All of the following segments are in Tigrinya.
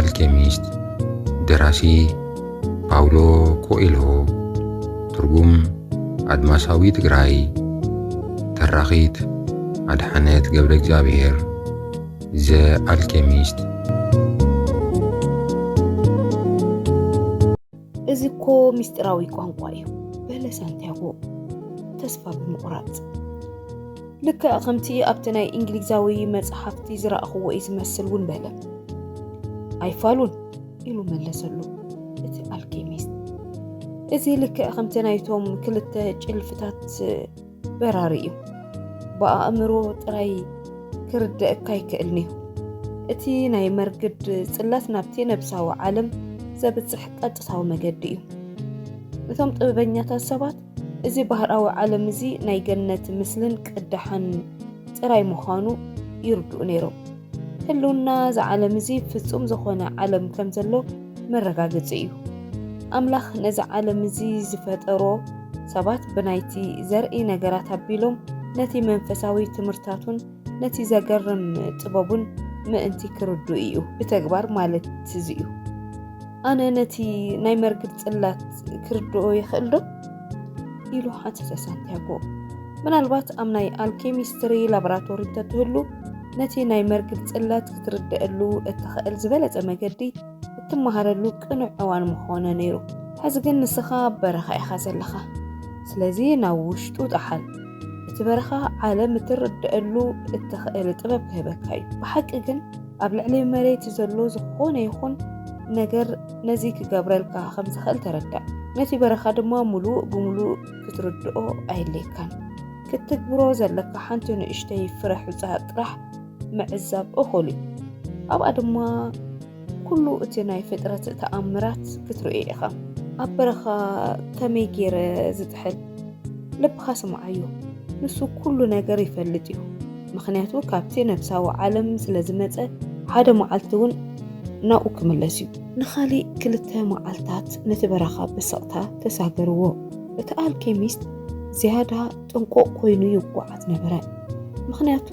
አልኬሚስት ደራሲ ፓውሎ ኮኤልሆ ትርጉም አድማሳዊ ትግራይ ተራኺት አድሐነት ገብረ እግዚአብሔር ዘ አልኬሚስት እዚኮ ሚስጥራዊ ቋንቋ እዩ በለ ሳንቲያጎ ተስፋ ብምቁራጽ ልክ ከምቲ ኣብቲ ናይ እንግሊዛዊ መጽሓፍቲ ዝረኣኽዎ እዩ ዝመስል እውን በለ ኣይፋሉን ኢሉ መለሰሉ እቲ አልኬሚስት እዚ ልክ ከምቲ ናይቶም ክልተ ጭልፍታት በራሪ እዩ በኣእምሮ ጥራይ ክርድአካ ይክእልኒ እቲ ናይ መርግድ ጽላት ናብቲ ነብሳዊ ዓለም ዘብጽሕ ቀጥታዊ መገዲ እዩ እቶም ጥበበኛታት ሰባት እዚ ባህራዊ ዓለም እዚ ናይ ገነት ምስልን ቅድሓን ጥራይ ምዃኑ ይርድኡ ነይሮም ህልውና ዝዓለም እዚ ፍጹም ዝኾነ ዓለም ከም ዘሎ መረጋገፂ እዩ ኣምላኽ ነዚ ዓለም እዚ ዝፈጠሮ ሰባት ብናይቲ ዘርኢ ነገራት ኣቢሎም ነቲ መንፈሳዊ ትምህርታቱን ነቲ ዘገርም ጥበቡን ምእንቲ ክርዱ እዩ ብተግባር ማለት እዚ እዩ ኣነ ነቲ ናይ መርግድ ጽላት ክርድኦ ይኽእል ዶ ኢሉ ሓተተ ሳንቲያጎ ምናልባት ኣብ ናይ አልኬሚስትሪ ላቦራቶሪ ተትህሉ ነቲ ናይ መርግድ ጽላት ክትርድአሉ እትኽእል ዝበለጸ መገዲ እትመሃረሉ ቅኑዕ እዋን ምኾነ ነይሩ ሕዚ ግን ንስኻ በረኻ ኢኻ ዘለኻ ስለዚ ናብ ውሽጡ ጠሓል እቲ በረኻ ዓለም እትርድአሉ እትኽእል ጥበብ ክህበካ እዩ ብሓቂ ግን ኣብ ልዕሊ መሬት ዘሎ ዝኾነ ይኹን ነገር ነዚ ክገብረልካ ከም ዝኽእል ተረዳእ ነቲ በረኻ ድማ ሙሉእ ብምሉእ ክትርድኦ ኣይድልየካን ክትግብሮ ዘለካ ሓንቲ ንእሽተይ ፍረ ሑፃ ጥራሕ ምዕዛብ እኹል እዩ ኣብኣ ድማ ኩሉ እቲ ናይ ፍጥረት ተኣምራት ክትርኢ ኢኻ ኣብ በረኻ ከመይ ገይረ ዝጥሕል ልብኻ ስምዓዮ ንሱ ኩሉ ነገር ይፈልጥ እዩ ምክንያቱ ካብቲ ነብሳዊ ዓለም ስለ ዝመፀ ሓደ መዓልቲ እውን ናኡ ክምለስ እዩ ንኻሊእ ክልተ መዓልታት ነቲ በረኻ ብስቕታ ተሳገርዎ እቲ አልኬሚስት ዝያዳ ጥንቆቕ ኮይኑ ይጓዓዝ ነበረ ምክንያቱ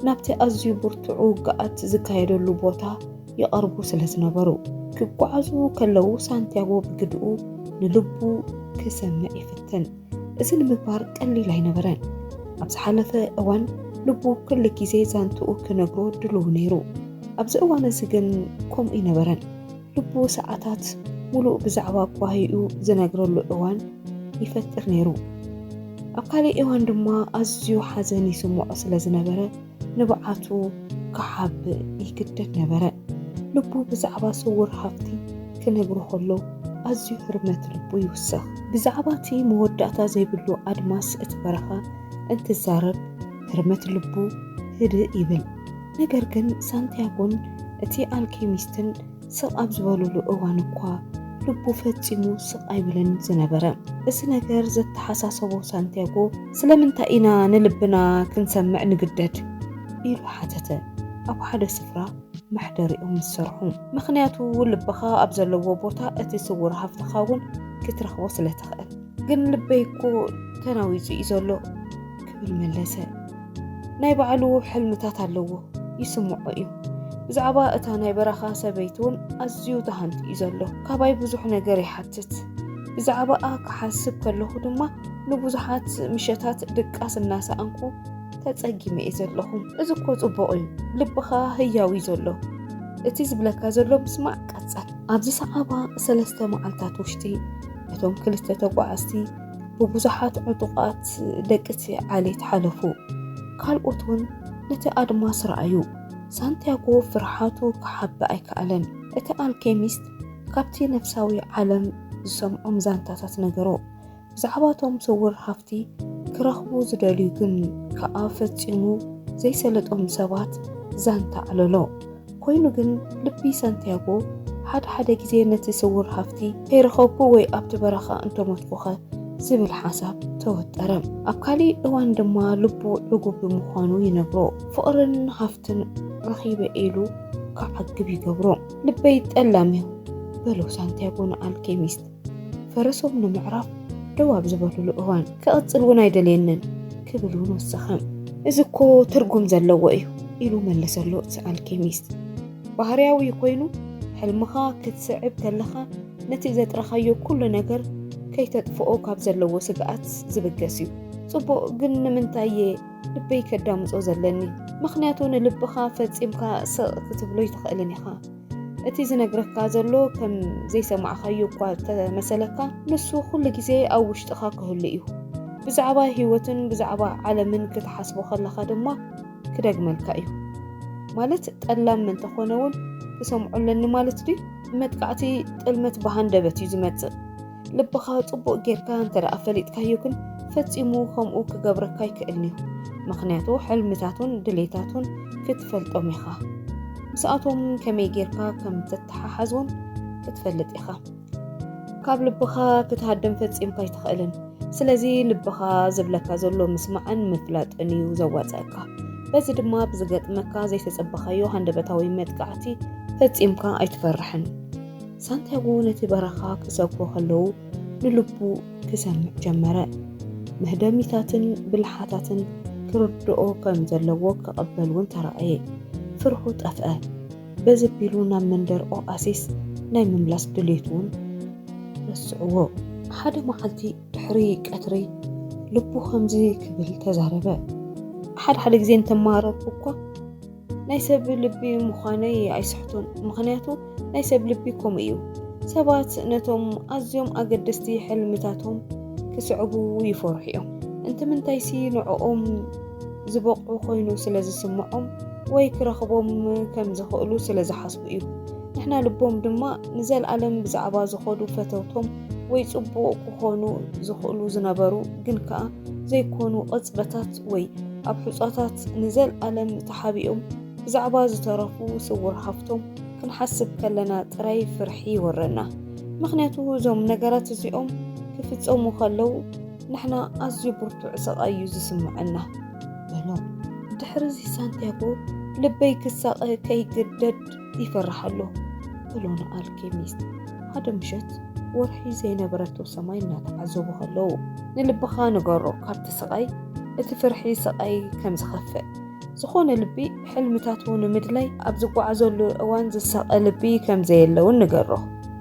ናብቲ ኣዝዩ ብርቱዕ ውግኣት ዝካየደሉ ቦታ ይቐርቡ ስለ ዝነበሩ ክጓዓዙ ከለዉ ሳንቲያጎ ብግድኡ ንልቡ ክሰምዕ ይፍትን እዚ ንምግባር ቀሊል ኣይነበረን ኣብ ዝሓለፈ እዋን ልቡ ኩሉ ግዜ ዛንትኡ ክነግሮ ድልው ነይሩ ኣብዚ እዋን እዚ ግን ከምኡ ይነበረን ልቡ ሰዓታት ሙሉእ ብዛዕባ ጓሂኡ ዝነግረሉ እዋን ይፈጥር ነይሩ ኣብ ካሊእ እዋን ድማ ኣዝዩ ሓዘን ይስምዖ ስለ ዝነበረ ንብዓቱ ክሓብእ ይግደድ ነበረ ልቡ ብዛዕባ ስውር ሃፍቲ ክነግሮ ከሎ ኣዝዩ ሕርመት ልቡ ይውስኽ ብዛዕባ እቲ መወዳእታ ዘይብሉ ኣድማስ እቲ በረኻ እንትዛረብ ሕርመት ልቡ ህድእ ይብል ነገር ግን ሳንቲያጎን እቲ አልኬሚስትን ስቕ ኣብ ዝበሉሉ እዋን እኳ ልቡ ፈጺሙ ስቕ ኣይብለን ዝነበረ እዚ ነገር ዘተሓሳሰቦ ሳንቲያጎ ስለምንታይ ኢና ንልብና ክንሰምዕ ንግደድ ኢሉ ሓተተ ኣብ ሓደ ስፍራ ማሕደሪኦም ዝሰርሑ ምክንያቱ ልብኻ ኣብ ዘለዎ ቦታ እቲ ስውር ሃፍትኻ እውን ክትረኽቦ ስለ ትኽእል ግን ልበይ እኮ ተናዊፁ እዩ ዘሎ ክብል መለሰ ናይ ባዕሉ ሕልምታት ኣለዎ ይስምዖ እዩ ብዛዕባ እታ ናይ በረኻ ሰበይቲ እውን ኣዝዩ ተሃንቲ እዩ ዘሎ ካባይ ብዙሕ ነገር ይሓትት ብዛዕባኣ ክሓስብ ከለኹ ድማ ንብዙሓት ምሸታት ድቃስ እናሰኣንኩ ተጸጊመ እየ ዘለኹ እዚ እኮ ጽቡቕ እዩ ልብኻ ህያው እዩ ዘሎ እቲ ዝብለካ ዘሎ ምስማዕ ቀጸል ኣብዚ ሰዓባ 3 መዓልታት ውሽጢ እቶም ክልተ ተጓዓዝቲ ብብዙሓት ዕጡቓት ደቅቲ ዓሌት ሓለፉ ካልኦት እውን ነቲ ኣድማስ ረኣዩ ሳንቲያጎ ፍርሓቱ ክሓብእ ኣይከኣለን እቲ አልኬሚስት ካብቲ ነፍሳዊ ዓለም ዝሰምዖም ዛንታታት ነገሮ ብዛዕባቶም ስውር ሃፍቲ ክረኽቡ ዝደልዩ ግን ከኣ ፈጺሙ ዘይሰለጦም ሰባት ዛንታ ኣለሎ ኮይኑ ግን ልቢ ሳንቲያጎ ሓደ ግዜ ነቲ ስውር ሃፍቲ ከይረኸብኩ ወይ ኣብቲ በረኻ እንተሞትኩኸ ዝብል ሓሳብ ተወጠረ ኣብ ካሊእ እዋን ድማ ልቡ ዕጉብ ብምዃኑ ይነግሮ ፍቕርን ሃፍትን ረኺበ ኢሉ ክዓግብ ይገብሮ ልበይ ጠላምዩ በሎ ሳንቲያጎ ንአልኬሚስት ፈረሶም ንምዕራፍ ደው ኣብ ዝበሉሉ እዋን ክቕጽል እውን ኣይደልየንን ክብል እውን ወሰኸ እዚ እኮ ትርጉም ዘለዎ እዩ ኢሉ መለሰሎ እቲ አልኬሚስት ባህርያዊ ኮይኑ ሕልምኻ ክትስዕብ ከለኻ ነቲ ዘጥረኻዮ ኩሉ ነገር ከይተጥፍኦ ካብ ዘለዎ ስግኣት ዝብገስ እዩ። ጽቡቕ ግን ንምንታይ ልበይ ከዳምጾ ዘለኒ? ምኽንያቱ ንልብኻ ፈጺምካ ስቕ ክትብሎ ይትኽእልን ኢኻ። እቲ ዝነግረካ ዘሎ ከም ዘይሰማዕኻዮ እኳ ተመሰለካ ንሱ ኩሉ ግዜ ኣብ ውሽጥኻ ክህሉ እዩ። ብዛዕባ ህይወትን ብዛዕባ ዓለምን ክትሓስቦ ከለኻ ድማ ክደግመልካ እዩ። ማለት ጠላም እንተኾነ እውን ክሰምዖለኒ ማለት ድዩ? መጥቃዕቲ ጥልመት ብሃንደበት እዩ ዝመጽእ። ልብኻ ጽቡቕ ጌርካ እንተደኣ ፈሊጥካዮ ግን ፈጺሙ ከምኡ ክገብረካ ይክእልኒ እዩ። ምኽንያቱ ሕልምታቱን ድሌታቱን ክትፈልጦም ኢኻ። ምስኣቶም ከመይ ጌርካ ከም ተተሓሓዝዎም ክትፈልጥ ኢኻ። ካብ ልብኻ ክትሃድም ፈጺምካ ይትኽእልን። ስለዚ ልብኻ ዝብለካ ዘሎ ምስማዕን ምፍላጥን እዩ ዘዋፅአካ። በዚ ድማ ብዝገጥመካ ዘይተጸበኻዮ ሃንደበታዊ መጥቃዕቲ ፈጺምካ ኣይትፈርሕን። ሳንቲያጎ ነቲ በረኻ ክሰግሮ ከለዉ ንልቡ ክሰምዕ ጀመረ። መህደሚታትን ብልሓታትን ክርድኦ ከም ዘለዎ ክቕበል እውን ተረኣየ። ፍርሑ ጠፍአ። በዚ ኣቢሉ ናብ መንደር ኦኣሲስ ናይ ምምላስ ድሌቱ እውን ረስዕዎ። ሓደ መዓልቲ ድሕሪ ቀትሪ ልቡ ከምዚ ክብል ተዛረበ። ሓደ ግዜ እንተማረርኩ እኳ ናይ ሰብ ልቢ ምዃነይ ኣይስሕቶን። ምኽንያቱ ናይ ሰብ ልቢ ከምኡ እዩ። ሰባት ነቶም ኣዝዮም ኣገደስቲ ሕልምታቶም ክስዕቡ ይፈርሑ እዮም። እንትምንታይሲ ንዕኦም ዝበቕዑ ኮይኑ ስለ ዝስምዖም ወይ ክረኽቦም ከም ዝኽእሉ ስለ ዝሓስቡ እዩ። ንሕና ልቦም ድማ ንዘለኣለም ብዛዕባ ዝኸዱ ፈተውቶም ወይ ጽቡቕ ክኾኑ ዝኽእሉ ዝነበሩ ግን ከዓ ዘይኮኑ ቅጽበታት ወይ ኣብ ሕጾታት ንዘለኣለም ተሓቢኦም ብዛዕባ ዝተረፉ ስውር ሃፍቶም ክንሓስብ ከለና ጥራይ ፍርሒ ይወረና። ምኽንያቱ እዞም ነገራት እዚኦም ክፍጸሙ ከለዉ ንሕና ኣዝዩ ብርቱዕ ስቓይ እዩ ዝስምዐና በሎ። ድሕሪዚ ሳንቲያጎ ልበይ ክሳቐ ከይግደድ ይፈርሓሎ ብሎ ንኣልኬሚስት። ሓደ ምሸት ወርሒ ዘይነበረቶ ሰማይ እናተዓዘቡ ከለዉ ንልብኻ ንገሮ ካብቲ ስቓይ እቲ ፍርሒ ስቓይ ከም ዝኸፍእ ዝኾነ ልቢ ሕልምታቱ ንምድላይ ኣብ ዝጓዓዘሉ እዋን ዝሳቐ ልቢ ከም ዘየለውን ንገሮ።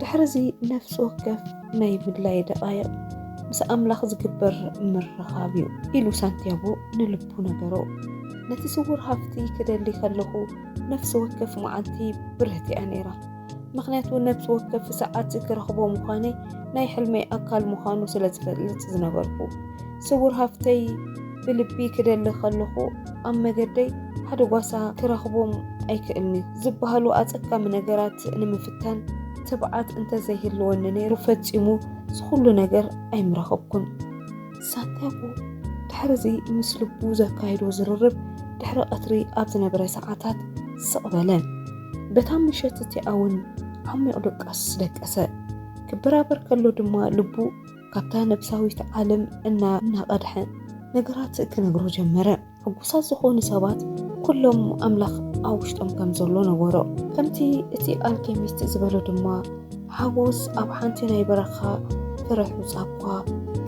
ድሕሪዚ ነፍሲ ወከፍ ናይ ምድላይ ደቓይቕ ምስ ኣምላኽ ዝግበር ምርኻብ እዩ ኢሉ ሳንቲያጎ ንልቡ ነገሮ። ነቲ ስውር ሃፍቲ ክደሊ ከለኹ ነፍሲ ወከፍ መዓልቲ ብርህቲ እያ ነይራ። ምኽንያቱ ነፍሲ ወከፍ ሰዓት ክረኽቦ ምዃነይ ናይ ሕልመይ ኣካል ምዃኑ ስለ ዝፈልጥ ዝነበርኩ ስውር ሃፍተይ ብልቢ ክደሊ ከለኹ ኣብ መገደይ ሓደ ጓሳ ክረኽቦም ኣይክእልኒ ዝበሃሉ ኣጸካሚ ነገራት ንምፍታን ትብዓት እንተዘይህልወኒ ነይሩ ፈጺሙ ዝኹሉ ነገር ኣይምረኸብኩን። ሳንቲያጎ ድሕሪዚ ምስ ልቡ ዘካይዶ ዝርርብ ድሕሪ ቀትሪ ኣብ ዝነበረ ሰዓታት ስቕበለ። በታ ምሸት እቲኣ እውን ዓሚቕ ድቃስ ደቀሰ። ክበራበር ከሎ ድማ ልቡ ካብታ ነብሳዊት ዓለም እናቐድሐ ነገራት ክነግሮ ጀመረ። ሕጉሳት ዝኾኑ ሰባት ኩሎም ኣምላኽ ኣብ ውሽጦም ከም ዘሎ ነገሮ። ከምቲ እቲ ኣልኬሚስት ዝበሎ ድማ ሓጎስ ኣብ ሓንቲ ናይ በረኻ ፍረ ሑጻ እኳ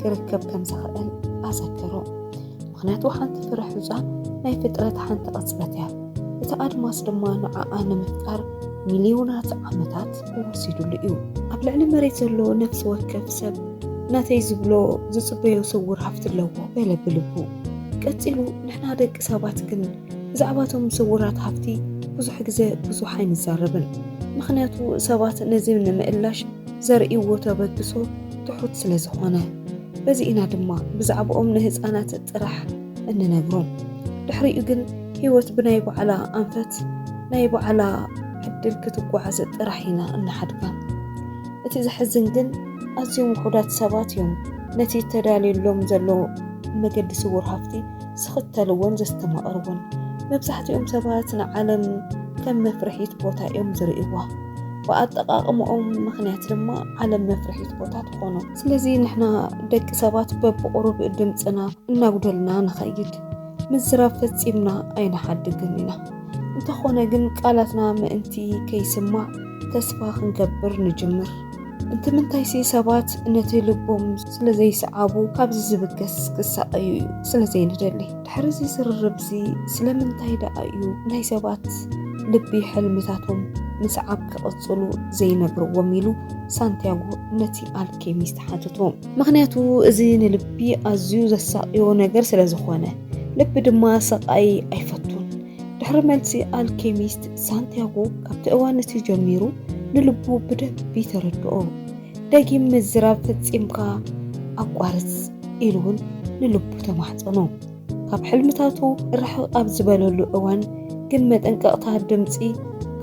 ክርከብ ከም ዝኽእል ኣዘከሮ። ምኽንያቱ ሓንቲ ፍረ ሑጻ ናይ ፍጥረት ሓንቲ ቅጽበት እያ። እቲ ኣድማስ ድማ ንዓኣ ንምፍጣር ሚልዮናት ዓመታት ወሲዱሉ እዩ። ኣብ ልዕሊ መሬት ዘሎ ነፍሲ ወከፍ ሰብ ናተይ ዝብሎ ዝጽበዮ ስውር ሃፍቲ ኣለዎ በለ ብልቡ። ቀፂሉ ንሕና ደቂ ሰባት ግን ብዛዕባቶም ስውራት ሃፍቲ ብዙሕ ግዜ ብዙሕ ኣይንዛረብን። ምኽንያቱ ሰባት ነዚ ንምእላሽ ዘርእይዎ ተበግሶ ትሑት ስለ ዝኾነ በዚ ኢና ድማ ብዛዕባኦም ንህፃናት ጥራሕ እንነግሮም። ድሕሪኡ ግን ህይወት ብናይ በዓላ ኣንፈት ናይ በዓላ ዕድል ክትጓዓዝ ጥራሕ ኢና እናሓድጋ። እቲ ዘሕዝን ግን ኣዝዮም ውሑዳት ሰባት እዮም ነቲ ተዳልየሎም ዘሎ መገዲ ስውር ሃፍቲ ዝኽተልዎን ዘስተማቕርዎን። መብዛሕትኦም ሰባት ንዓለም ከም መፍርሒት ቦታ እዮም ዝርእይዋ። ብኣጠቃቅምኦም ምኽንያት ድማ ዓለም መፍርሒት ቦታ ትኾኑ። ስለዚ ንሕና ደቂ ሰባት በብቁሩብ ድምፅና እናጉደልና ንኸይድ ምዝራብ ፈጺምና ኣይንሓድግን ኢና። እንተኾነ ግን ቃላትና ምእንቲ ከይስማዕ ተስፋ ክንገብር ንጅምር። እንትምንታይሲ ሰባት ነቲ ልቦም ስለ ዘይሰዓቡ ካብዚ ዝብገስ ክሳቀዩ እዩ ስለ ዘይንደሊ። ድሕሪዚ ዝርርብዚ ስለምንታይ ደኣ እዩ ናይ ሰባት ልቢ ሕልምታቶም مسعب كقصلو زي نبرو وميلو سانتياغو نتي الكيميست حاتتو مغنياتو ازين لبي ازيو زساقيو نجر سلازخونه لب دما سقاي ايفتون دحر ملسي الكيميست سانتياغو كابت اوانتي جميرو نلبو بدب بيتردو داقي مزراب فتسيمكا أقوارس إلون نلبو تمحطنو كاب حلمتاتو رح أبزبالو أوان كلمة انقاطها الدمسي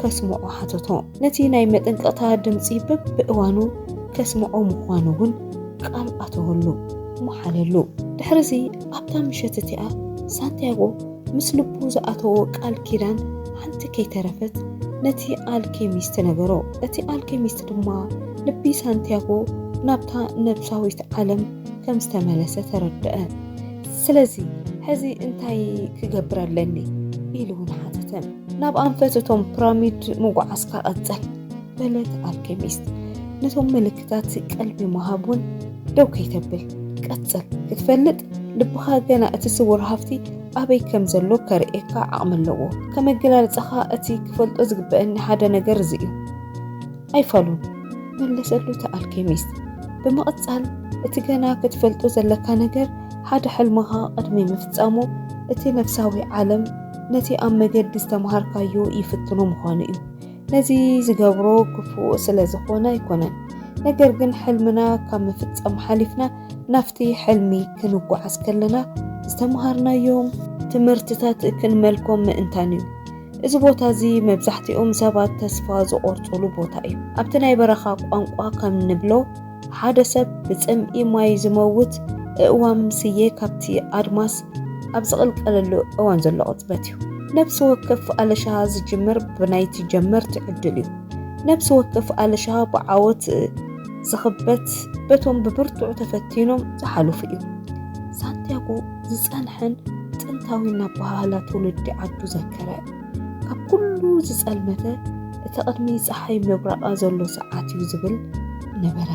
كسمعو حاتتو نتي نايمة انقاطها الدمسي بأوانو كسمعو مخوانوهن قال أتوهلو محاللو دحرزي أبتا مشتتئة سانتياغو مسلبو زأتو قال كيران حانت كي ترفت نتي الكيميست نغرو نتي الكيميست دما لبي سانتياغو نابتا نبساويت عالم كم استملسة تردأ سلازي هذي انتاي كقبر لني إلون حاتتم ناب أنفتتهم براميد موقع أسكا أتزل بلد الكيميست نتهم ملكتات قلبي مهابون دو كيتبل كأتزل كتفلت لبخا جانا أتسور هافتي أبي كم زلو كرئيكا عمل لغو كما قلال تخا أتي كفلت أزق بأن حدا نقر زيو أي فالون ملسلو تا الكيميست بما أتسال اتجانا كتفلتو زلكا نجر حدا حلمها قدمي مفتسامو اتي نفساوي عالم نتي أم مجد استمهاركايو يفتنو مخانيو نزي زقابرو كفو سلازخونا يكونن نجر جن حلمنا كم مفتسام حالفنا نفتي حلمي كنوكو عسكلنا استمهارنا يوم تمرتتات كنملكم انتانيو إذا بوتا زي مبزحتي سبات تسفا زقورتولو بوتا ايو ابتناي برخا قوانقوا كم نبلو حدا سب بتسمئي ماي زموت اقوام سيه كابتي ادماس ابزقل قللو اوان زلو عطبتيو نفس وكف على شها زجمر بنايتي جمر تعدليو نفس وكف على شها بعاوت زخبت بتهم ببرتو تفتينهم زحالو فيو سانتياغو زصنحن ጥንታዊና ባህላ ትውልድ ዓዱ ዘከረ ካብ ኩሉ ዝጸልመተ እቲ ቅድሚ ፀሓይ ምብራቕ ዘሎ ሰዓት እዩ ዝብል ነበረ